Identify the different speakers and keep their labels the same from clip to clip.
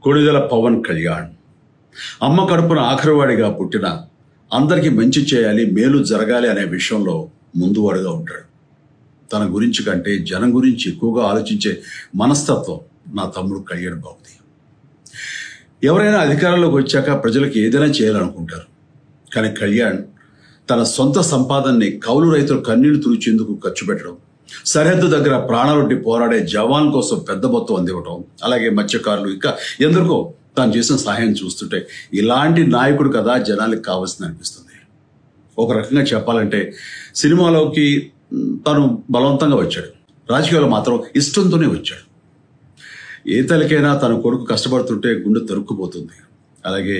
Speaker 1: కొణిదెల పవన్ కళ్యాణ్ అమ్మ కడుపున ఆఖరివాడిగా పుట్టిన అందరికీ మంచి చేయాలి, మేలు జరగాలి అనే విషయంలో ముందువాడుగా ఉంటాడు. తన గురించి కంటే జనం గురించి ఎక్కువగా ఆలోచించే మనస్తత్వం నా తమ్ముడు కళ్యాణ్ బాబుది. ఎవరైనా అధికారంలోకి వచ్చాక ప్రజలకు ఏదైనా చేయాలనుకుంటారు. కానీ కళ్యాణ్ తన సొంత సంపాదనని కౌలు రైతులు కన్నీళ్లు తుడిచేందుకు ఖర్చు పెట్టడం, సరిహద్దు దగ్గర ప్రాణాలొడ్డి పోరాడే జవాన్ కోసం పెద్ద మొత్తం అందివ్వటం, అలాగే మత్స్యకారులు ఇంకా ఎందరికో తాను చేసిన సహాయం చూస్తుంటే ఇలాంటి నాయకుడు కదా జనానికి కావాల్సింది అనిపిస్తుంది. ఒక రకంగా చెప్పాలంటే సినిమాలోకి తను బలవంతంగా వచ్చాడు, రాజకీయాలు మాత్రం ఇష్టంతోనే వచ్చాడు. ఏ తల్లికైనా తన కొడుకు కష్టపడుతుంటే గుండె తరుక్కుపోతుంది. అలాగే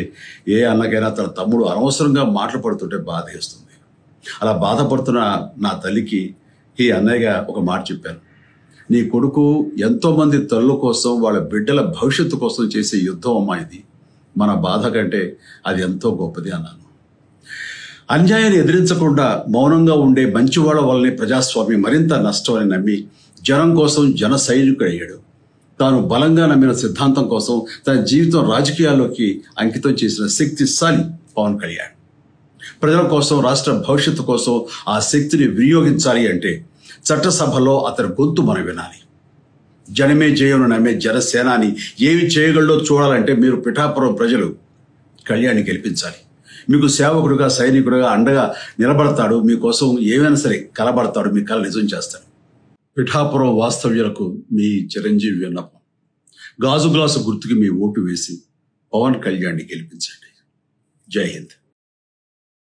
Speaker 1: ఏ అన్నకైనా తన తమ్ముడు అనవసరంగా మాటలు పడుతుంటే బాధ వేస్తుంది. అలా బాధపడుతున్న నా తల్లికి ఈ అన్నయ్యగా ఒక మాట చెప్పాను. నీ కొడుకు ఎంతో మంది తల్లుల కోసం, వాళ్ళ బిడ్డల భవిష్యత్తు కోసం చేసే యుద్ధం అమ్మా ఇది. మన బాధ కంటే అది ఎంతో గొప్పది అన్నాను. అన్యాయాన్ని ఎదిరించకుండా మౌనంగా ఉండే మంచివాళ్ల వల్లనే ప్రజాస్వామ్యం మరింత నష్టం అని నమ్మి జనం కోసం జన సైనికుడు అయ్యాడు. తాను బలంగా నమ్మిన సిద్ధాంతం కోసం తన జీవితం రాజకీయాల్లోకి అంకితం చేసిన శక్తిశాలి పవన్ కళ్యాణ్. ప్రజల కోసం, రాష్ట్ర భవిష్యత్తు కోసం ఆ శక్తిని వినియోగించాలి అంటే చట్టసభలో అతని గొంతు మనం వినాలి. జనమే జయను నమ్మే జనసేనాని ఏమి చేయగలడో చూడాలంటే మీరు పిఠాపురం ప్రజలు కళ్యాణ్ని గెలిపించాలి. మీకు సేవకుడుగా, సైనికుడుగా అండగా నిలబడతాడు. మీకోసం ఏమైనా సరే కలబడతాడు, మీ కళ నిజం చేస్తాడు. పిఠాపురం వాస్తవ్యులకు మీ చిరంజీవి విన్నపం, గాజు గ్లాసు గుర్తుకి మీ ఓటు వేసి పవన్ కళ్యాణ్ని గెలిపించండి. జై హింద్.